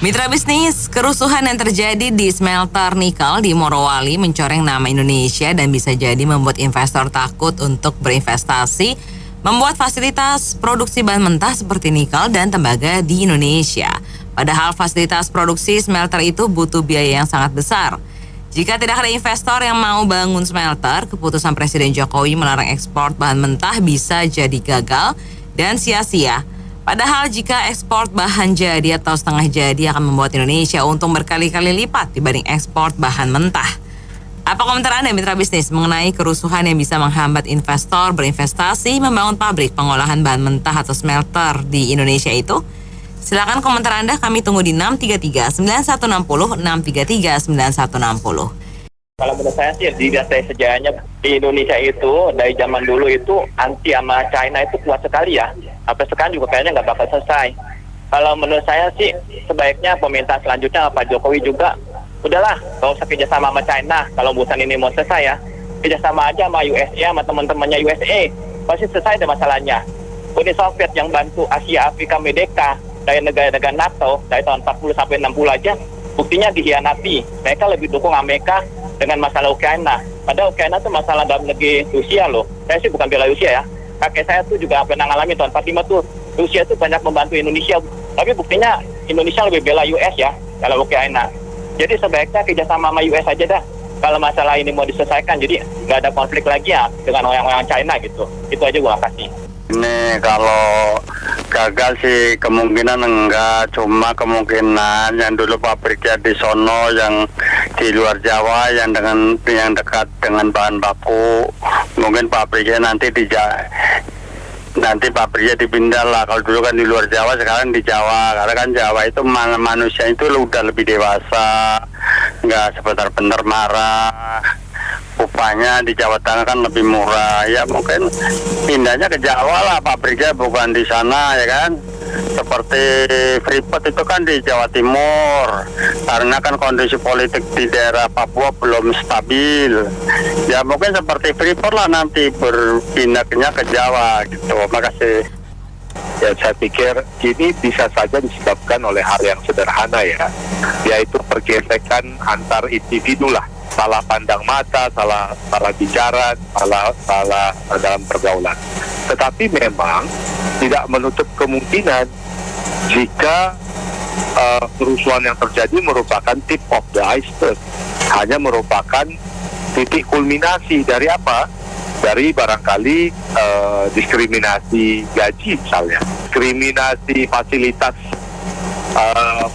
Mitra bisnis, kerusuhan yang terjadi di smelter nikel di Morowali mencoreng nama Indonesia dan bisa jadi membuat investor takut untuk berinvestasi, membuat fasilitas produksi bahan mentah seperti nikel dan tembaga di Indonesia. Padahal fasilitas produksi smelter itu butuh biaya yang sangat besar. Jika tidak ada investor yang mau bangun smelter, keputusan Presiden Jokowi melarang ekspor bahan mentah bisa jadi gagal dan sia-sia. Padahal jika ekspor bahan jadi atau setengah jadi akan membuat Indonesia untung berkali-kali lipat dibanding ekspor bahan mentah. Apa komentar Anda mitra bisnis mengenai kerusuhan yang bisa menghambat investor berinvestasi membangun pabrik pengolahan bahan mentah atau smelter di Indonesia itu? Silakan komentar Anda, kami tunggu di 633 9160 633 9160. Kalau menurut saya sih, dilihat dari sejarahnya di Indonesia itu, dari zaman dulu itu anti sama China itu kuat sekali ya. Sampai sekarang juga kayaknya nggak bakal selesai. Kalau menurut saya sih, sebaiknya pemerintah selanjutnya Pak Jokowi juga, udahlah, nggak usah kerjasama sama China. Kalau urusan ini mau selesai ya, kerjasama aja sama USA, sama teman-temannya USA. Pasti selesai deh masalahnya. Uni Soviet yang bantu Asia, Afrika, Merdeka, dari negara-negara NATO, dari tahun 40 sampai 60 aja, buktinya dihianati. Mereka lebih dukung Amerika dengan masalah Ukraina. Padahal Ukraina itu masalah dalam negeri Rusia loh. Saya sih bukan bela Rusia ya. Kakek saya tuh juga pernah ngalamin tahun 45 tuh. Rusia tuh banyak membantu Indonesia. Tapi buktinya Indonesia lebih bela US ya kalau Ukraina. Jadi sebaiknya kerjasama sama US aja dah. Kalau masalah ini mau diselesaikan, jadi nggak ada konflik lagi ya dengan orang-orang China gitu. Itu aja gua kasih. Ini kalau gagal sih kemungkinan enggak, cuma kemungkinan yang dulu pabriknya di sono, yang di luar Jawa, yang dekat dengan bahan baku, mungkin pabriknya nanti pabriknya dipindah lah. Kalau dulu kan di luar Jawa, sekarang di Jawa, karena kan Jawa itu manusia itu udah lebih dewasa, nggak sebentar-bentar marah. Upahnya di Jawa Tengah kan lebih murah, ya mungkin pindahnya ke Jawa lah, pabriknya bukan di sana ya kan. Seperti Freeport itu kan di Jawa Timur, karena kan kondisi politik di daerah Papua belum stabil. Ya mungkin seperti Freeport lah nanti berpindahnya ke Jawa gitu. Makasih. Ya, saya pikir ini bisa saja disebabkan oleh hal yang sederhana ya, yaitu pergesekan antar individu lah. Salah pandang mata, salah bicara, salah dalam pergaulan. Tetapi memang tidak menutup kemungkinan jika kerusuhan yang terjadi merupakan tip of the iceberg, hanya merupakan titik kulminasi dari apa? Dari barangkali diskriminasi gaji misalnya, diskriminasi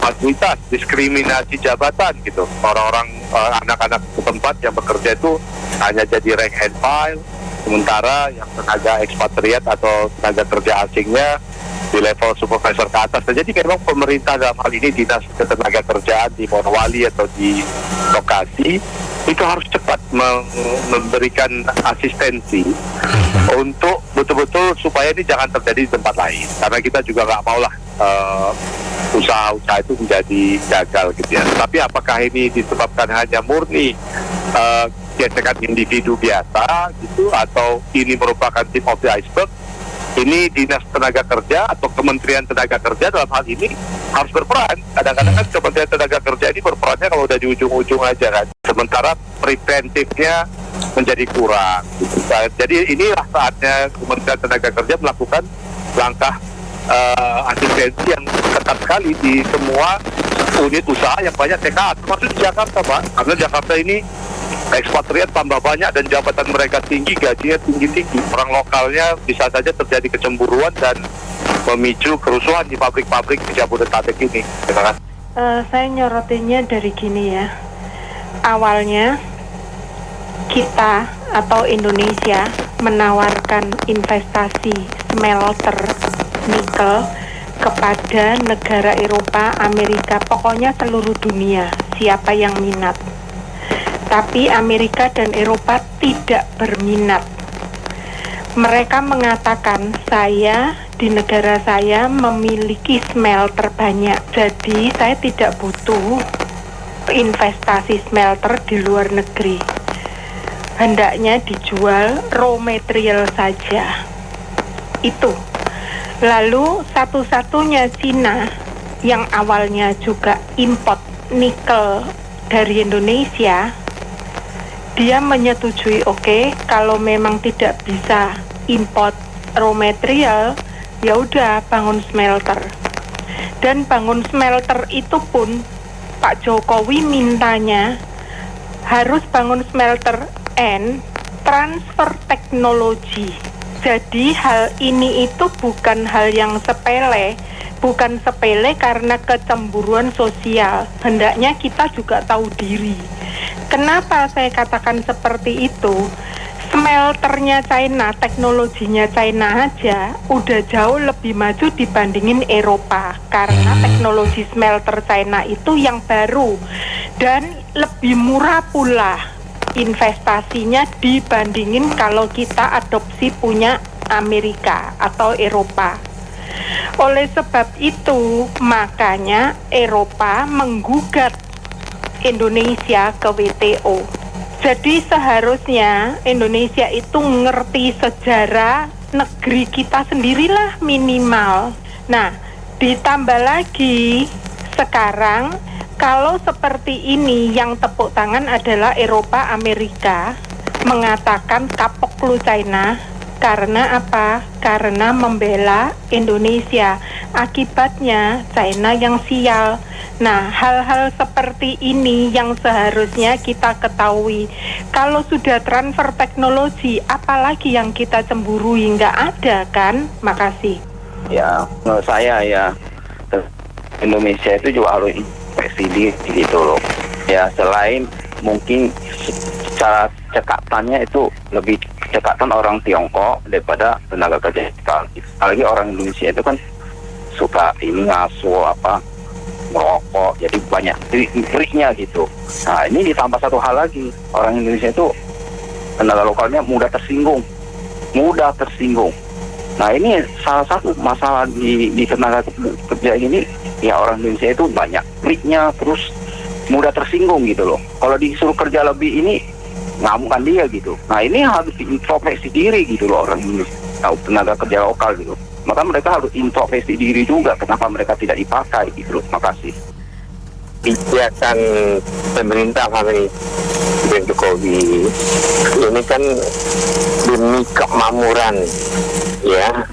fasilitas, diskriminasi jabatan gitu. Orang-orang anak-anak setempat yang bekerja itu hanya jadi rank and file, sementara yang tenaga ekspatriat atau tenaga kerja asingnya di level supervisor ke atas. Jadi memang pemerintah dalam hal ini dinas ketenaga kerjaan di Morowali atau di lokasi itu harus cepat memberikan asistensi untuk betul-betul supaya ini jangan terjadi di tempat lain. Karena kita juga nggak maulah usaha-usaha itu menjadi gagal gitu ya. Tapi apakah ini disebabkan hanya murni gesekan individu biasa gitu, atau ini merupakan tip of the iceberg? Ini dinas tenaga kerja atau Kementerian Tenaga Kerja dalam hal ini harus berperan. Kadang-kadang kan Kementerian Tenaga Kerja ini berperannya kalau udah di ujung-ujung aja kan. Sementara preventifnya menjadi kurang. Gitu. Jadi inilah saatnya Kementerian Tenaga Kerja melakukan langkah asistensi yang ketat sekali di semua unit usaha yang banyak TKA, termasuk di Jakarta, Pak. Karena Jakarta ini ekspatriat tambah banyak dan jabatan mereka tinggi, gajinya tinggi-tinggi. Orang lokalnya bisa saja terjadi kecemburuan dan memicu kerusuhan di pabrik-pabrik di Jabodetabek ini. Terima kasih. Saya nyorotinnya dari gini ya. Awalnya kita atau Indonesia menawarkan investasi smelter nikel kepada negara Eropa, Amerika, pokoknya seluruh dunia, siapa yang minat. Tapi Amerika dan Eropa tidak berminat. Mereka mengatakan, saya di negara saya memiliki smelter banyak, jadi saya tidak butuh investasi smelter di luar negeri. Hendaknya dijual raw material saja. Itu. Lalu satu-satunya Cina yang awalnya juga import nikel dari Indonesia, dia menyetujui oke, kalau memang tidak bisa import raw material, ya udah bangun smelter. Dan bangun smelter itu pun Pak Jokowi mintanya harus bangun smelter and transfer teknologi. Jadi hal ini itu bukan hal yang sepele, bukan sepele karena kecemburuan sosial. Hendaknya kita juga tahu diri. Kenapa saya katakan seperti itu? Smelternya China, teknologinya China aja udah jauh lebih maju dibandingin Eropa. Karena teknologi smelter China itu yang baru dan lebih murah pula investasinya dibandingin kalau kita adopsi punya Amerika atau Eropa. Oleh sebab itu, makanya Eropa menggugat Indonesia ke WTO. Jadi seharusnya Indonesia itu ngerti sejarah negeri kita sendirilah minimal. Nah, ditambah lagi sekarang kalau seperti ini yang tepuk tangan adalah Eropa, Amerika mengatakan kapok lu China. Karena apa? Karena membela Indonesia. Akibatnya China yang sial. Nah, hal-hal seperti ini yang seharusnya kita ketahui. Kalau sudah transfer teknologi, apalagi yang kita cemburui? Nggak ada kan? Makasih. Ya, menurut saya ya Indonesia itu juga harus investasi gitu loh. Ya, selain mungkin secara cekatannya itu lebih cekatan orang Tiongkok daripada tenaga kerja kita. Apalagi orang Indonesia itu kan suka ini ngasuh merokok, jadi banyak triknya gitu. Nah, ini ditambah satu hal lagi, orang Indonesia itu tenaga lokalnya mudah tersinggung. Nah, ini salah satu masalah di tenaga kerja ini, ya orang Indonesia itu banyak triknya, terus mudah tersinggung gitu loh. Kalau disuruh kerja lebih ini ngamukan dia gitu. Nah, ini harus diintrospeksi diri gitu loh orang Indonesia, tenaga kerja lokal gitu. Maka mereka harus introspeksi diri juga kenapa mereka tidak dipakai gitu loh. Makasih. Kebijakan pemerintah kami Presiden Jokowi ini kan demi kemakmuran ya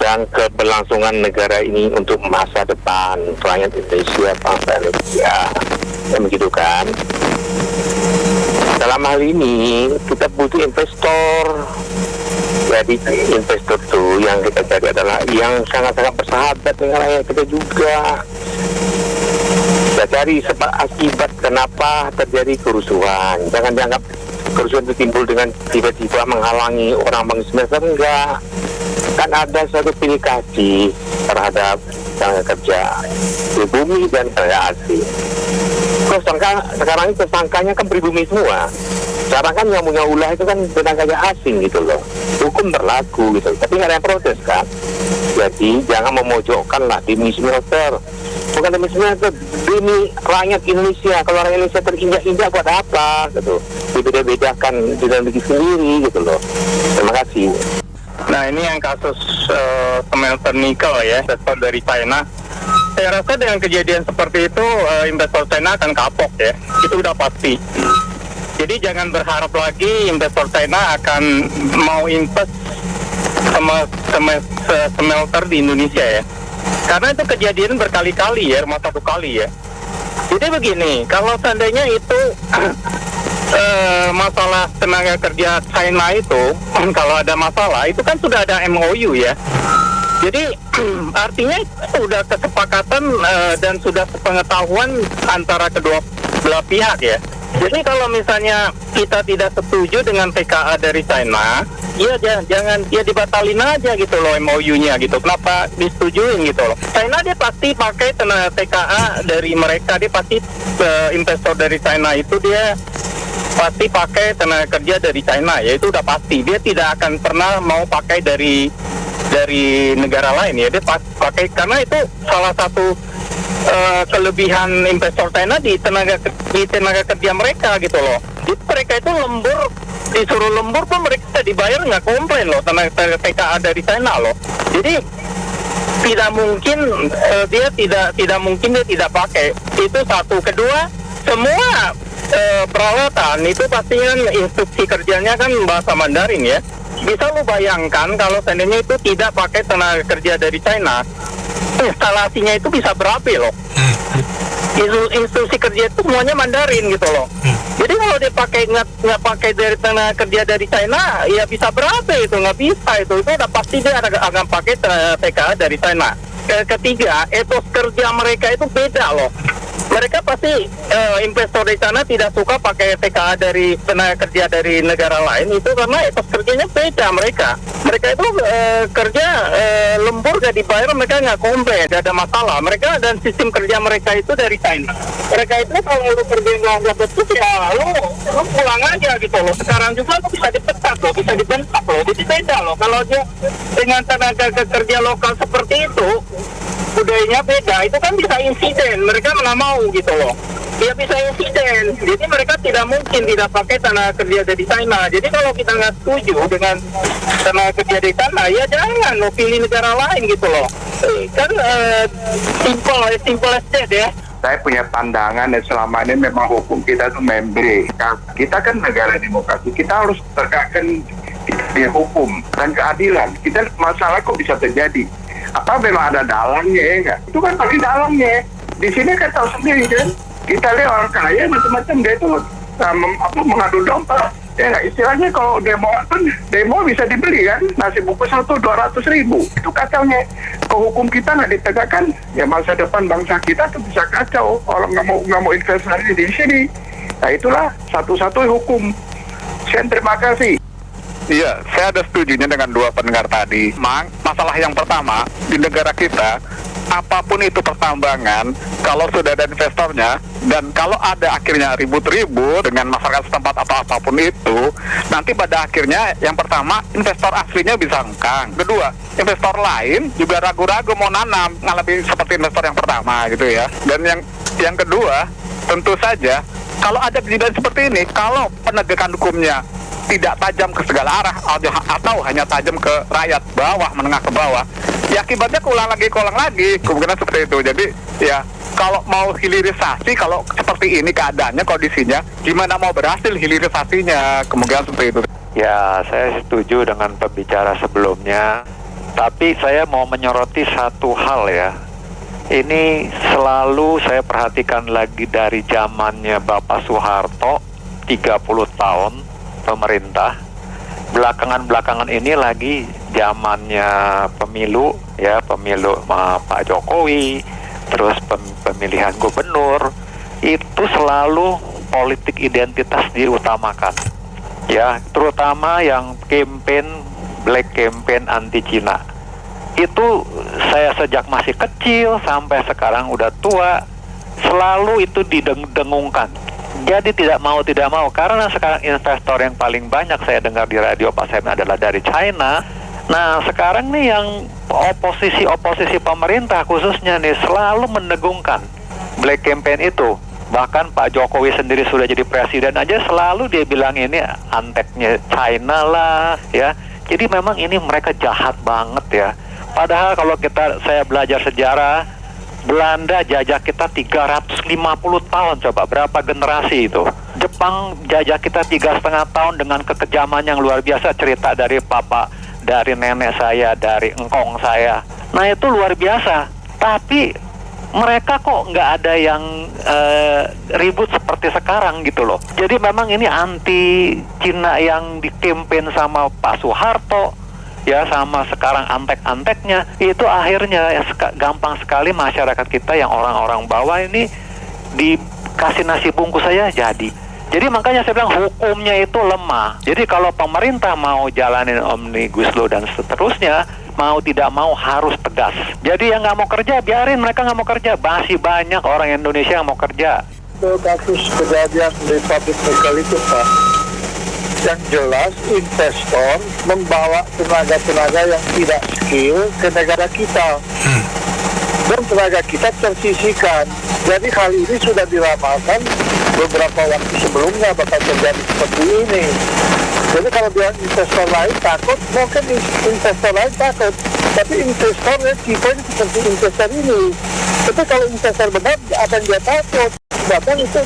dan keberlangsungan negara ini untuk masa depan rakyat Indonesia, bangsa Indonesia, ya begitu kan. Dalam hal ini kita butuh investor. Jadi investor itu yang kita cari adalah yang sangat-sangat bersahabat dengan rakyat kita juga. Kita cari sebab akibat kenapa terjadi kerusuhan. Jangan dianggap kerusuhan itu timbul dengan tiba-tiba menghalangi orang bangun semester, enggak. Kan ada suatu pilih kasih terhadap tenaga kerja di bumi dan tenaga asing. Sekarang ini tersangkanya kan pribumi semua. Sekarang kan yang punya ulah itu kan tenaga kerja asing gitu loh. Hukum berlaku gitu, tapi nggak ada yang protes kan. Jadi jangan memojokkan lah demi smelter. Bukan demi smelter, demi rakyat Indonesia. Kalau rakyat Indonesia terinjak-injak buat apa gitu. Dibeda-bedakan di dalam negeri sendiri gitu loh. Terima kasih. Nah, ini yang kasus smelter nikel ya, investor dari China. Saya rasa dengan kejadian seperti itu investor China akan kapok ya, itu udah pasti. Jadi jangan berharap lagi investor China akan mau invest smelter di Indonesia ya. Karena itu kejadian berkali-kali ya, satu kali ya. Jadi begini, kalau seandainya itu masalah tenaga kerja China itu, kalau ada masalah, itu kan sudah ada MOU ya. Jadi artinya sudah kesepakatan dan sudah sepengetahuan antara kedua belah pihak ya. Jadi kalau misalnya kita tidak setuju dengan TKA dari China, ya jangan ya dibatalin aja gitu loh MOU-nya gitu. Kenapa disetujuin gitu loh? China dia pasti pakai tenaga TKA dari mereka, dia pasti investor dari China itu dia pasti pakai tenaga kerja dari China ya, itu udah pasti. Dia tidak akan pernah mau pakai dari negara lain ya, dia pakai karena itu salah satu kelebihan investor China di tenaga kerja mereka gitu loh. Jadi mereka itu disuruh lembur pun mereka dibayar nggak komplain loh tenaga TKA dari China loh. Jadi tidak mungkin dia tidak pakai. Itu satu. Kedua, semua peralatan itu pastinya instruksi kerjanya kan bahasa Mandarin ya. Bisa lu bayangkan kalau seandainya itu tidak pakai tenaga kerja dari China, instalasinya itu bisa berapi loh. Instruksi kerja itu semuanya Mandarin gitu loh. Jadi kalau dia pakai nggak pakai dari tenaga kerja dari China, ya bisa berapi itu, nggak bisa itu udah pasti dia akan pakai TKA dari China. Ketiga, etos kerja mereka itu beda loh. Mereka pasti investor di sana tidak suka pakai TKA dari tenaga kerja dari negara lain itu karena etos kerjanya beda mereka. Mereka itu kerja lembur gak dibayar, mereka nggak komplain, gak ada masalah. Mereka dan sistem kerja mereka itu dari China. Mereka itu kalau lu kerja nggak betul ya lu pulang aja gitu loh. Sekarang juga lu bisa dipecat loh, bisa dibentak loh. Jadi beda loh. Kalau dia dengan tenaga kerja lokal seperti itu, budayanya beda, itu kan bisa insiden. Mereka nggak mau gitu loh. Dia bisa insiden. Jadi mereka tidak mungkin tidak pakai tenaga kerja dari China. Jadi kalau kita nggak setuju dengan tenaga kerja dari China, ya jangan lo pilih negara lain gitu loh. Kan simple as that ya. Saya punya pandangan dan selama ini memang hukum kita itu membre. Kita kan negara demokrasi, kita harus tegakkan di hukum dan keadilan. Kita masalah kok bisa terjadi? Apa memang ada dalangnya ya enggak? Itu kan pasti dalangnya. Di sini kan tahu sendiri kan. Kita lihat orang kaya macam-macam dia itu mengadu domba. Ya enggak, istilahnya kalau demo bisa dibeli kan. Nasi bungkus 200.000. Itu kacaunya. Kalau hukum kita nggak ditegakkan, ya masa depan bangsa kita tuh bisa kacau. Orang nggak mau investasi di sini. Nah itulah satu-satunya hukum. Sekian, terima kasih. Iya, saya ada setujunya dengan dua pendengar tadi. Masalah yang pertama, di negara kita, apapun itu pertambangan, kalau sudah ada investornya, dan kalau ada akhirnya ribut-ribut dengan masyarakat setempat atau apapun itu, nanti pada akhirnya, yang pertama, investor aslinya bisa hengkang. Kedua, investor lain juga ragu-ragu mau nanam, ngalamin seperti investor yang pertama gitu ya. Dan yang kedua, tentu saja, kalau ada kejadian seperti ini, kalau penegakan hukumnya tidak tajam ke segala arah atau hanya tajam ke rakyat bawah, menengah ke bawah, ya akibatnya keulang lagi kemungkinan seperti itu. Jadi ya kalau mau hilirisasi, kalau seperti ini keadaannya, kondisinya, gimana mau berhasil hilirisasinya, kemungkinan seperti itu. Ya, saya setuju dengan pembicara sebelumnya, tapi saya mau menyoroti satu hal ya. Ini selalu saya perhatikan lagi dari zamannya Bapak Soeharto, 30 tahun pemerintah. Belakangan ini lagi zamannya pemilu ya, pemilu Pak Jokowi, terus pemilihan gubernur, itu selalu politik identitas diutamakan ya, terutama yang black campaign anti Cina. Itu saya sejak masih kecil sampai sekarang udah tua selalu itu didengungkan. Jadi tidak mau karena sekarang investor yang paling banyak saya dengar di radio Pak Sam adalah dari China. Nah sekarang nih yang oposisi pemerintah khususnya nih selalu mendengungkan black campaign itu. Bahkan Pak Jokowi sendiri sudah jadi presiden aja selalu dia bilang ini anteknya China lah ya. Jadi memang ini mereka jahat banget ya. Padahal kalau saya belajar sejarah, Belanda jajah kita 350 tahun, coba berapa generasi itu. Jepang jajah kita 3,5 tahun dengan kekejaman yang luar biasa, cerita dari papa, dari nenek saya, dari engkong saya. Nah itu luar biasa. Tapi mereka kok nggak ada yang ribut seperti sekarang gitu loh. Jadi memang ini anti Cina yang dikampanye sama Pak Soeharto, ya sama sekarang antek-anteknya, itu akhirnya gampang sekali masyarakat kita yang orang-orang bawah ini dikasih nasi bungkus saja jadi. Jadi makanya saya bilang hukumnya itu lemah. Jadi kalau pemerintah mau jalanin Omnibus Law dan seterusnya, mau tidak mau harus tegas. Jadi yang nggak mau kerja, biarin mereka nggak mau kerja. Masih banyak orang Indonesia yang mau kerja. Kasus kejadian di pabrik nikel itu Pak, yang jelas investor membawa tenaga-tenaga yang tidak skill ke negara kita dan tenaga kita tersisihkan. Jadi hal ini sudah diramalkan beberapa waktu sebelumnya bakal terjadi seperti ini. Jadi kalau dia investor lain takut, mungkin investor lain takut. Tapi investornya kita ini seperti investor ini. Tapi kalau investor benar, apa yang dia takut? Bahkan itu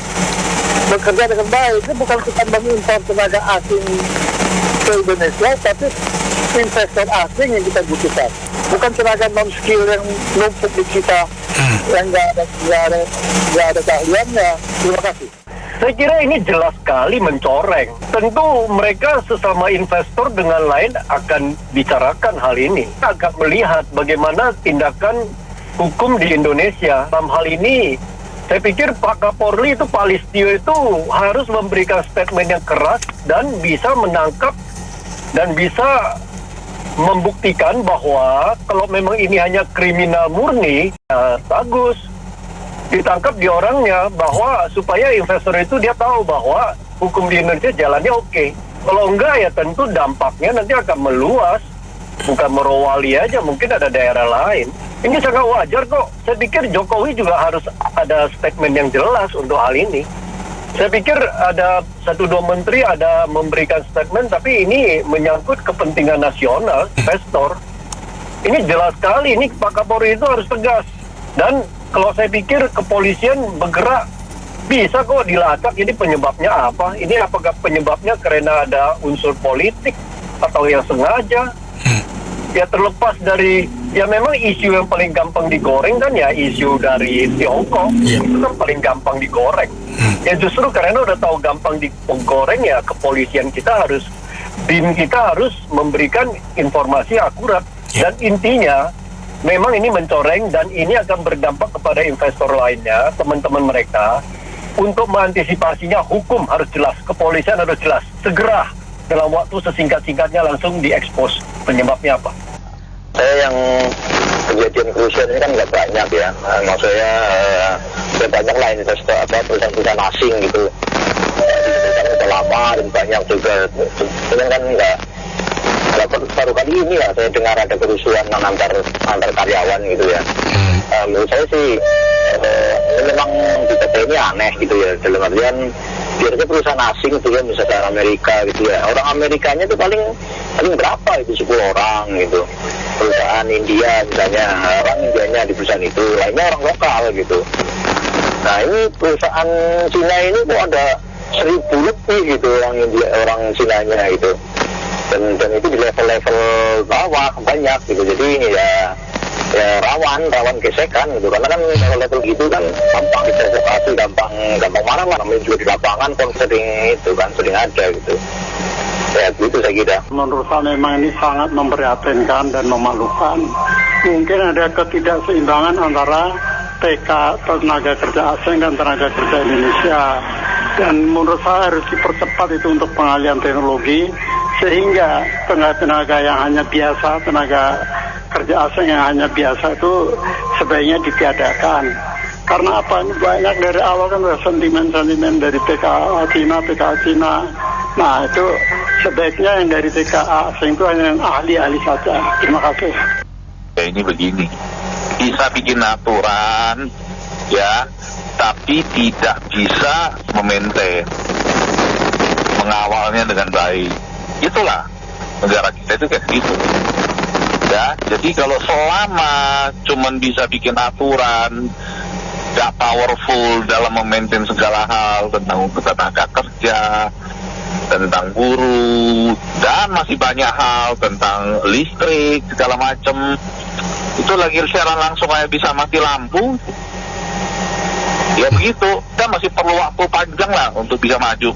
bekerja dengan baik. Itu bukan kita mengimpor tenaga asing ke Indonesia, tapi investor asing yang kita butuhkan. Bukan tenaga non-skill yang numpuk di kita, yang nggak ada keahliannya. Terima kasih. Saya kira ini jelas sekali mencoreng. Tentu mereka sesama investor dengan lain akan bicarakan hal ini. Agak melihat bagaimana tindakan hukum di Indonesia. Dalam hal ini, saya pikir Pak Kapolri itu, Pak Listio itu harus memberikan statement yang keras dan bisa menangkap dan bisa membuktikan bahwa kalau memang ini hanya kriminal murni, ya bagus. Ditangkap di orangnya, bahwa supaya investor itu dia tahu bahwa hukum di Indonesia jalannya oke. Kalau enggak ya tentu dampaknya nanti akan meluas, bukan Morowali aja, mungkin ada daerah lain. Ini sangat wajar kok. Saya pikir Jokowi juga harus ada statement yang jelas untuk hal ini. Saya pikir ada 1-2 menteri ada memberikan statement, tapi ini menyangkut kepentingan nasional, investor. Ini jelas sekali, ini Pak Kapolri itu harus tegas. Dan kalau saya pikir kepolisian bergerak bisa kok dilacak, ini penyebabnya apa? Ini apakah penyebabnya karena ada unsur politik atau yang sengaja? Ya terlepas dari, ya memang isu yang paling gampang digoreng kan ya isu dari Tiongkok. Itu kan paling gampang digoreng. Ya justru karena udah tahu gampang digoreng, ya kepolisian kita harus, BIN kita harus memberikan informasi akurat. Dan intinya memang ini mencoreng dan ini akan berdampak kepada investor lainnya, teman-teman mereka. Untuk mengantisipasinya hukum harus jelas, kepolisian harus jelas, segera dalam waktu sesingkat-singkatnya langsung diekspos penyebabnya apa. Saya yang kejadian kerusuhan ini kan nggak banyak ya, maksudnya banyak lah investor perusahaan-perusahaan asing gitu. Kan udah lama dan banyak juga, ini kan nggak baru kali ini ya saya dengar ada kerusuhan antar karyawan gitu ya. Menurut saya sih memang kita ini aneh gitu ya, dalam artian biasanya perusahaan asing itu ya, misalnya Amerika gitu ya, orang Amerikanya itu paling berapa itu 10 orang gitu. Perusahaan India misalnya, orang Indianya di perusahaan itu, lainnya orang lokal gitu. Nah ini perusahaan Cina ini kok ada 1000 lebih gitu orang Cinanya gitu. Dan itu di level-level bawah banyak gitu, jadi ya rawan gesekan gitu, karena kan level gitu kan gampang diprovokasi, gampang marah lah, namanya juga di lapangan kan sering ada gitu. Ya gitu saya kira. Menurut saya memang ini sangat memprihatinkan dan memalukan. Mungkin ada ketidakseimbangan antara tenaga kerja asing dan tenaga kerja Indonesia. Dan menurut saya harus dipercepat itu untuk pengalihan teknologi, sehingga tenaga yang hanya biasa, tenaga kerja asing yang hanya biasa itu sebaiknya ditiadakan. Karena apa? Banyak dari awal kan ada sentimen-sentimen dari TKA Cina. Nah itu sebaiknya yang dari TKA asing itu hanya yang ahli-ahli saja. Terima kasih. Ya ini begini, bisa bikin aturan ya, tapi tidak bisa mengawalnya dengan baik. Itulah negara kita itu kayak gitu ya. Jadi kalau selama cuman bisa bikin aturan, gak powerful dalam memaintain segala hal tentang tenaga kerja, tentang buruh, dan masih banyak hal tentang listrik segala macam, itu lagi siaran langsung kayak bisa mati lampu. Ya begitu, kita masih perlu waktu panjang lah untuk bisa maju.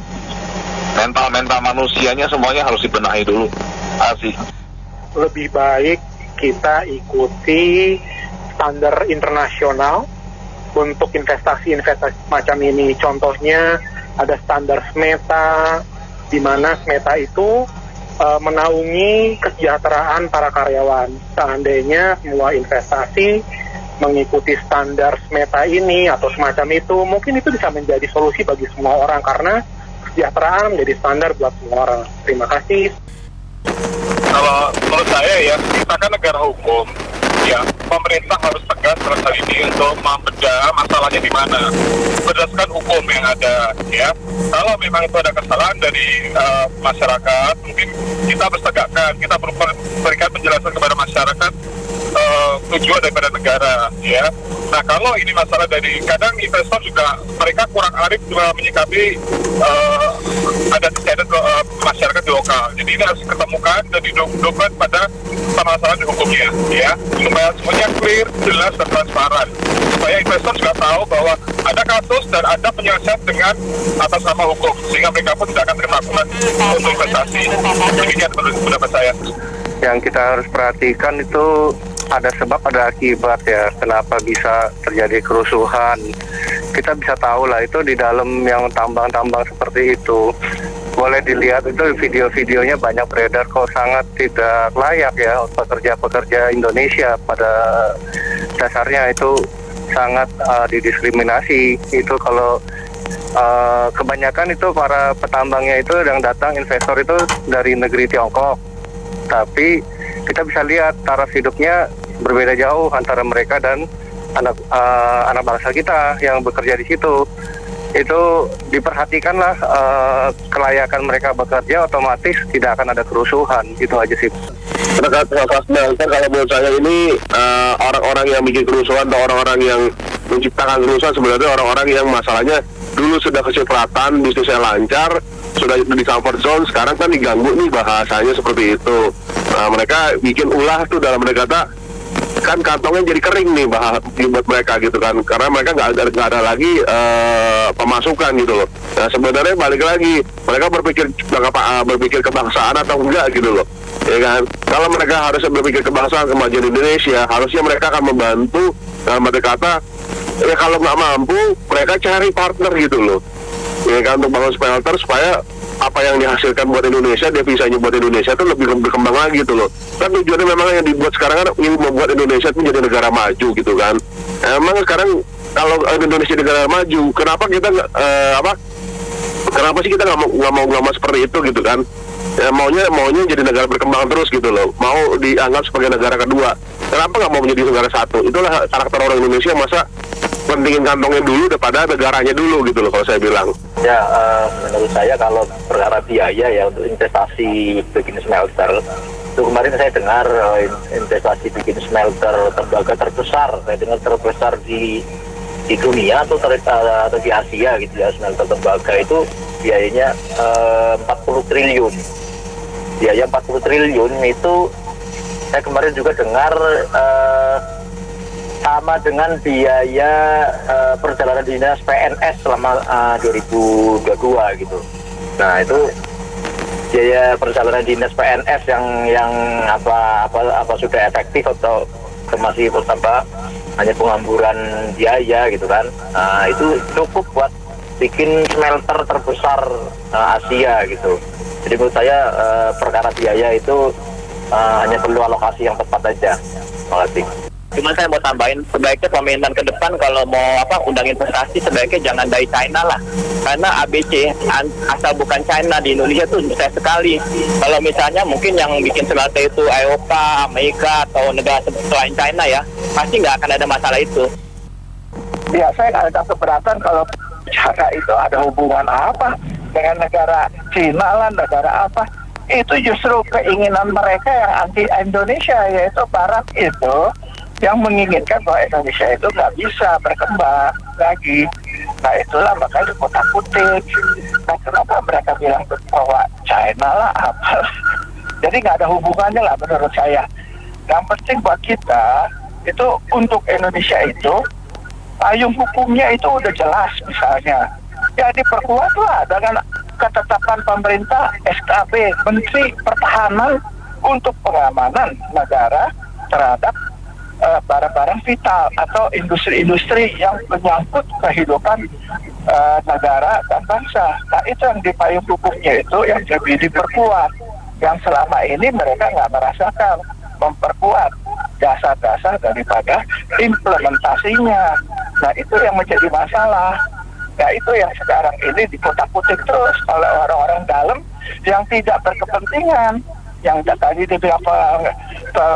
Mental manusianya semuanya harus dibenahi dulu. Asih. Lebih baik kita ikuti standar internasional untuk investasi macam ini. Contohnya ada standar SMETA, di mana SMETA itu menaungi kesejahteraan para karyawan. Seandainya semua investasi mengikuti standar SMETA ini atau semacam itu, mungkin itu bisa menjadi solusi bagi semua orang, karena kesejahteraan menjadi standar buat semua orang. Terima kasih. Kalau menurut saya ya, kita kan negara hukum. ya pemerintah harus tegas dalam hal ini untuk membedah masalahnya di mana berdasarkan hukum yang ada, ya. Kalau memang itu ada kesalahan dari masyarakat, mungkin kita harus tegakkan, kita perlu berikan penjelasan kepada masyarakat tujuan daripada negara, ya. Nah, kalau ini masalah dari kadang investor juga mereka kurang arif menyikapi ada kesadaran masyarakat di lokal. Jadi ini harus diketemukan dan didukung pada permasalahan di hukumnya, ya, supaya semuanya clear, jelas dan transparan. Supaya investor juga tahu bahwa ada kasus dan ada penyelesaian dengan atas nama hukum, sehingga mereka pun tidak akan terima untuk investasi. Demikian menurut pendapat saya. Yang kita harus perhatikan itu ada sebab ada akibat ya, kenapa bisa terjadi kerusuhan. Kita bisa tahu lah itu di dalam yang tambang-tambang seperti itu. Boleh dilihat itu video-videonya banyak beredar kok, sangat tidak layak ya pekerja-pekerja Indonesia pada dasarnya itu sangat didiskriminasi. Itu kalau kebanyakan itu para petambangnya itu yang datang investor itu dari negeri Tiongkok. Tapi kita bisa lihat taraf hidupnya berbeda jauh antara mereka dan anak bangsa kita yang bekerja di situ. Itu diperhatikanlah kelayakan mereka bekerja, otomatis tidak akan ada kerusuhan. Itu aja sih. Terkait masalah smelter, kalau menurut saya ini orang-orang yang bikin kerusuhan atau orang-orang yang menciptakan kerusuhan sebenarnya orang-orang yang masalahnya dulu sudah kecipratan, bisnisnya lancar, sudah di comfort zone, sekarang kan diganggu nih bahasanya seperti itu. Nah, mereka bikin ulah tuh dalam mereka kata kan kantongnya jadi kering nih buat mereka gitu kan, karena mereka nggak ada lagi pemasukan gitu loh. Nah, sebenarnya balik lagi mereka berpikir kebangsaan atau enggak gitu loh, ya kan. Kalau mereka harus berpikir kebangsaan, kemajuan Indonesia, harusnya mereka akan membantu dalam arti kata ya, kalau nggak mampu mereka cari partner gitu loh, ya kan, untuk bangun smelter supaya apa yang dihasilkan buat Indonesia, devisanya buat Indonesia itu lebih berkembang lagi gitu loh. Kan tujuannya memang yang dibuat sekarang kan ingin membuat Indonesia itu menjadi negara maju gitu kan. Emang sekarang kalau Indonesia negara maju, kenapa kita kenapa sih kita nggak mau seperti itu gitu kan? Ya, maunya jadi negara berkembang terus gitu loh, mau dianggap sebagai negara kedua. Kenapa nggak mau menjadi negara satu? Itulah karakter orang Indonesia, masa pentingin kantongnya dulu daripada negaranya dulu gitu loh kalau saya bilang. Ya, menurut saya kalau perkara biaya ya untuk investasi bikin smelter, itu kemarin saya dengar investasi bikin smelter tembaga terbesar, saya dengar terbesar di dunia atau di Asia gitu ya, smelter tembaga itu biayanya 40 triliun. Biaya 40 triliun itu saya kemarin juga dengar sama dengan biaya perjalanan dinas PNS selama 2022 gitu. Nah, itu biaya perjalanan dinas PNS yang apa sudah efektif atau masih hanya penghamburan biaya gitu kan. Nah, itu cukup buat bikin smelter terbesar Asia gitu. Jadi menurut saya perkara biaya itu hanya perlu alokasi yang tepat aja. Terima kasih. Cuma saya mau tambahin, sebaiknya pemerintahan ke depan kalau mau undang investasi sebaiknya jangan dari China lah, karena ABC asal bukan China di Indonesia tuh besar sekali. Kalau misalnya mungkin yang bikin smelter itu Eropa, Amerika atau negara selain China ya, pasti nggak akan ada masalah itu. Ya, saya nggak ada keberatan kalau bicara itu ada hubungan apa dengan negara Cina lah, negara apa. Itu justru keinginan mereka yang anti Indonesia, yaitu Barat itu yang menginginkan bahwa Indonesia itu nggak bisa berkembang lagi. Nah, itulah makanya dikotak-kutik. Nah, kenapa mereka bilang bahwa China lah apa? Jadi nggak ada hubungannya lah menurut saya. Yang penting buat kita itu untuk Indonesia itu payung hukumnya itu udah jelas, misalnya ya diperkuat lah dengan ketetapan pemerintah SKB Menteri Pertahanan untuk pengamanan negara terhadap barang-barang vital atau industri-industri yang menyangkut kehidupan negara dan bangsa. Nah, itu yang di payung hukumnya itu yang lebih diperkuat, yang selama ini mereka nggak merasakan memperkuat dasar-dasar daripada implementasinya. Nah, itu yang menjadi masalah. Nah, itu yang sekarang ini dikotak-kutik terus oleh orang-orang dalam yang tidak berkepentingan. yang tadi beberapa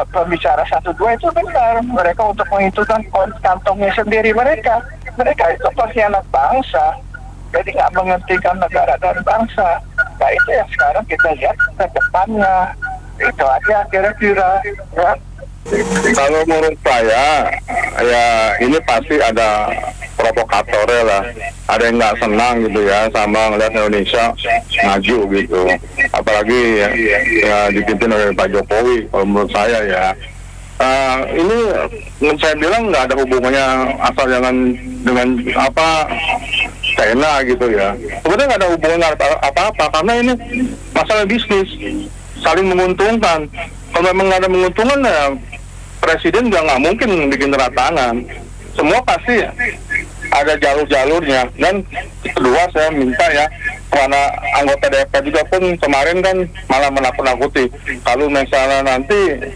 pembicara 1-2 itu benar. Mereka untuk menghitungkan kantongnya sendiri mereka itu pengkhianat bangsa. Jadi nggak menghentikan negara dan bangsa. Nah itu yang sekarang kita lihat ke depannya. Itu aja kira-kira ya. Kalau menurut saya, ya ini pasti ada provokatornya lah. Ada yang nggak senang gitu ya sama ngeliat Indonesia maju gitu. Apalagi ya dipimpin oleh Pak Jokowi. Kalau menurut saya ya, ini saya bilang nggak ada hubungannya asal dengan apa China gitu ya. Sebenarnya nggak ada hubungan apa-apa karena ini masalah bisnis saling menguntungkan. Kalau memang nggak ada menguntungkan ya presiden juga nggak mungkin bikin tanda tangan. Semua pasti ada jalur-jalurnya. Dan kedua saya minta ya karena anggota DPR juga pun kemarin kan malah menakut-nakuti kalau misalnya nanti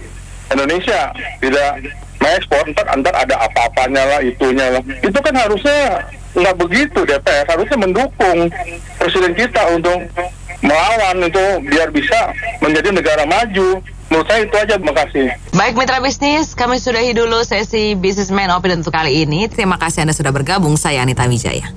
Indonesia tidak mengekspor, ntar ada apa-apanya lah, itunya lah. Itu kan harusnya nggak begitu. DPR harusnya mendukung presiden kita untuk melawan itu biar bisa menjadi negara maju. Menurut saya itu aja, terima kasih. Baik mitra bisnis, kami sudahi dulu sesi Businessman Open untuk kali ini. Terima kasih Anda sudah bergabung, saya Anita Wijaya.